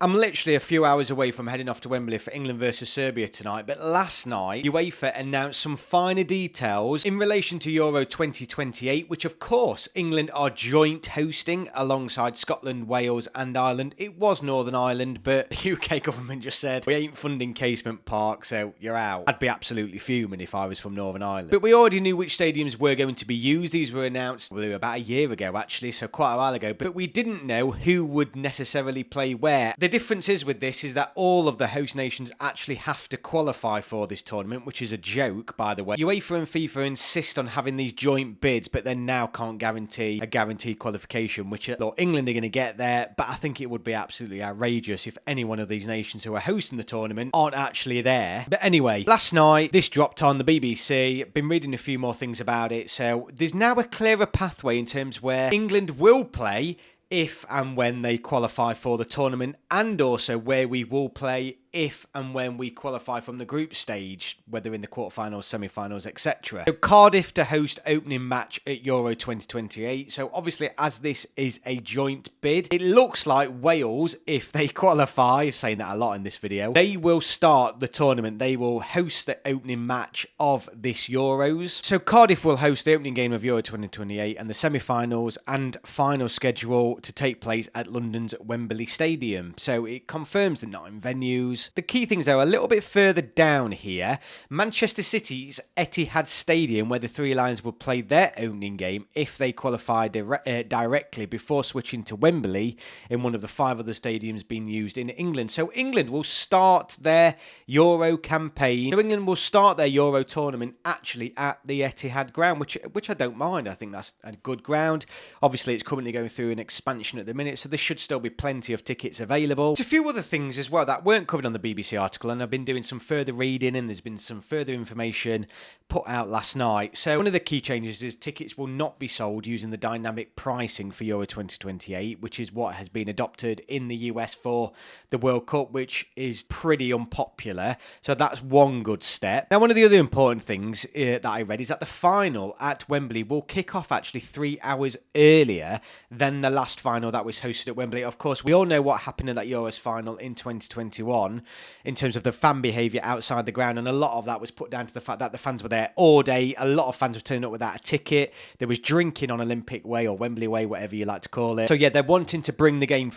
I'm literally a few hours away from heading off to Wembley for England versus Serbia tonight, but last night, UEFA announced some finer details in relation to Euro 2028, which of course England are joint hosting alongside Scotland, Wales and Ireland. It was Northern Ireland, but the UK government just said, we ain't funding Casement Park, so you're out. I'd be absolutely fuming if I was from Northern Ireland. But we already knew which stadiums were going to be used. These were announced about a year ago, actually, so quite a while ago. But we didn't know who would necessarily play where. The difference is with this is that all of the host nations actually have to qualify for this tournament, which is a joke, by the way. UEFA and FIFA insist on having these joint bids, but then now can't guarantee a guaranteed qualification, which, look, England are going to get there, but I think it would be absolutely outrageous if any one of these nations who are hosting the tournament aren't actually there. But anyway, last night, this dropped on the BBC. Been reading a few more things about it, so there's now a clearer pathway in terms where England will play if and when they qualify for the tournament, and also where we will play if and when we qualify from the group stage, whether in the quarterfinals, semi-finals, etc. So Cardiff to host opening match at Euro 2028. So obviously, as this is a joint bid, it looks like Wales, if they qualify, I'm saying that a lot in this video, they will start the tournament. They will host the opening match of this Euros. So Cardiff will host the opening game of Euro 2028 and the semi-finals and final schedule to take place at London's Wembley Stadium. So it confirms the 9 venues. The key things, though, a little bit further down here, Manchester City's Etihad Stadium, where the Three Lions will play their opening game if they qualify directly before switching to Wembley in one of the 5 other stadiums being used in England. So England will start their Euro campaign. So England will start their Euro tournament actually at the Etihad ground, which I don't mind. I think that's a good ground. Obviously, it's currently going through an expansion at the minute, so there should still be plenty of tickets available. There's a few other things as well that weren't covered on the BBC article, and I've been doing some further reading, and there's been some further information put out last night. So one of the key changes is tickets will not be sold using the dynamic pricing for Euro 2028, which is what has been adopted in the US for the World Cup, which is pretty unpopular. So that's one good step. Now, one of the other important things that I read is that the final at Wembley will kick off actually 3 hours earlier than the last final that was hosted at Wembley. Of course, we all know what happened in that Euros final in 2021 in terms of the fan behaviour outside the ground, and a lot of that was put down to the fact that the fans were there all day. A lot of fans were turning up without a ticket. There was drinking on Olympic Way or Wembley Way, whatever you like to call it. So yeah, they're wanting to bring the game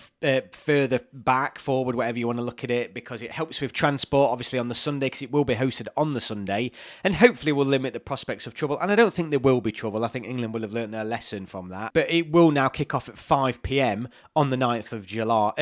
further back, forward, whatever you want to look at it, because it helps with transport, obviously, on the Sunday, because it will be hosted on the Sunday, and hopefully will limit the prospects of trouble. And I don't think there will be trouble. I think England will have learnt their lesson from that. But it will now kick off at 5 p.m. on the 9th of July,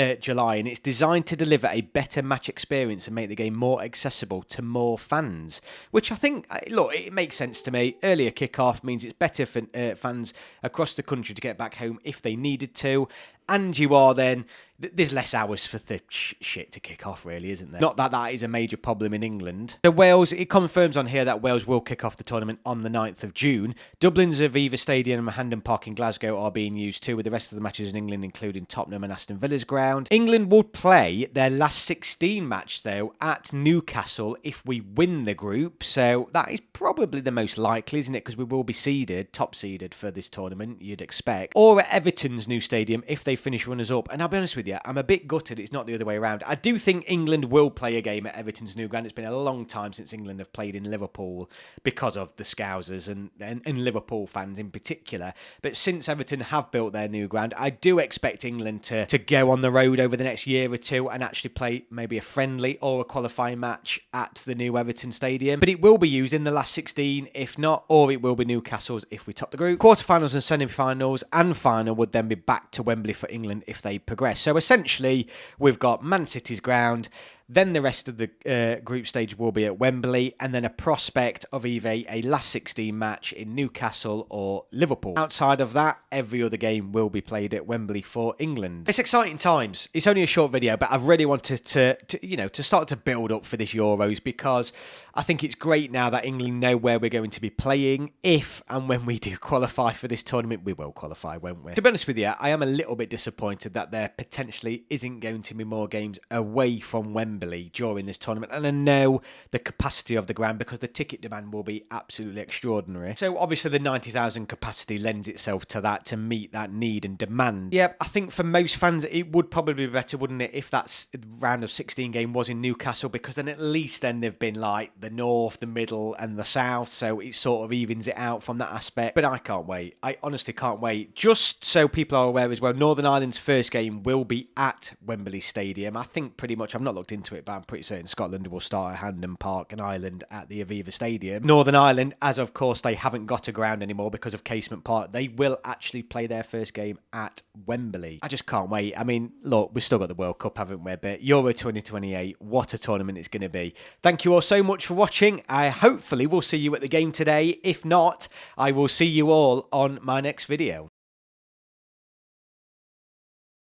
and it's designed to deliver a better match experience and make the game more accessible to more fans, which I think, look, it makes sense to me. Earlier kick-off means it's better for fans across the country to get back home if they needed to, and you are then, there's less hours for the shit to kick off, really, isn't there? Not that that is a major problem in England. So Wales, it confirms on here that Wales will kick off the tournament on the 9th of June. Dublin's Aviva Stadium and Hampden Park in Glasgow are being used too, with the rest of the matches in England, including Tottenham and Aston Villa's ground. England will play their last 16 match, though, at Newcastle if we win the group. So that is probably the most likely, isn't it? Because we will be seeded, top seeded for this tournament, you'd expect. Or at Everton's new stadium if they finish runners-up. And I'll be honest with you, I'm a bit gutted it's not the other way around. I do think England will play a game at Everton's new ground. It's been a long time since England have played in Liverpool because of the Scousers and Liverpool fans in particular. But since Everton have built their new ground, I do expect England to go on the road over the next year or two and actually play maybe a friendly or a qualifying match at the new Everton Stadium. But it will be used in the last 16 if not, or it will be Newcastle's if we top the group. Quarterfinals and semi-finals and final would then be back to Wembley for England if they progress. So essentially, we've got Man City's ground, then the rest of the group stage will be at Wembley, and then a prospect of either a last 16 match in Newcastle or Liverpool. Outside of that, every other game will be played at Wembley for England. It's exciting times. It's only a short video, but I really wanted to start to build up for this Euros, because I think it's great now that England know where we're going to be playing. If and when we do qualify for this tournament, we will qualify, won't we? To be honest with you, I am a little bit disappointed that there potentially isn't going to be more games away from Wembley during this tournament. And I know the capacity of the ground, because the ticket demand will be absolutely extraordinary. So obviously the 90,000 capacity lends itself to that, to meet that need and demand. Yeah, I think for most fans it would probably be better, wouldn't it, if that round of 16 game was in Newcastle, because then at least then they've been like the north, the middle and the south, so it sort of evens it out from that aspect. But I can't wait. I honestly can't wait. Just so people are aware as well, Northern Ireland's first game will be at Wembley Stadium. I think pretty much, I've not looked into it, but I'm pretty certain Scotland will start at Hampden Park and Ireland at the Aviva Stadium. Northern Ireland, as of course they haven't got a ground anymore because of Casement Park, they will actually play their first game at Wembley. I just can't wait. I mean, look, we've still got the World Cup, haven't we? But Euro 2028, what a tournament it's going to be. Thank you all so much for watching. I hopefully will see you at the game today. If not, I will see you all on my next video.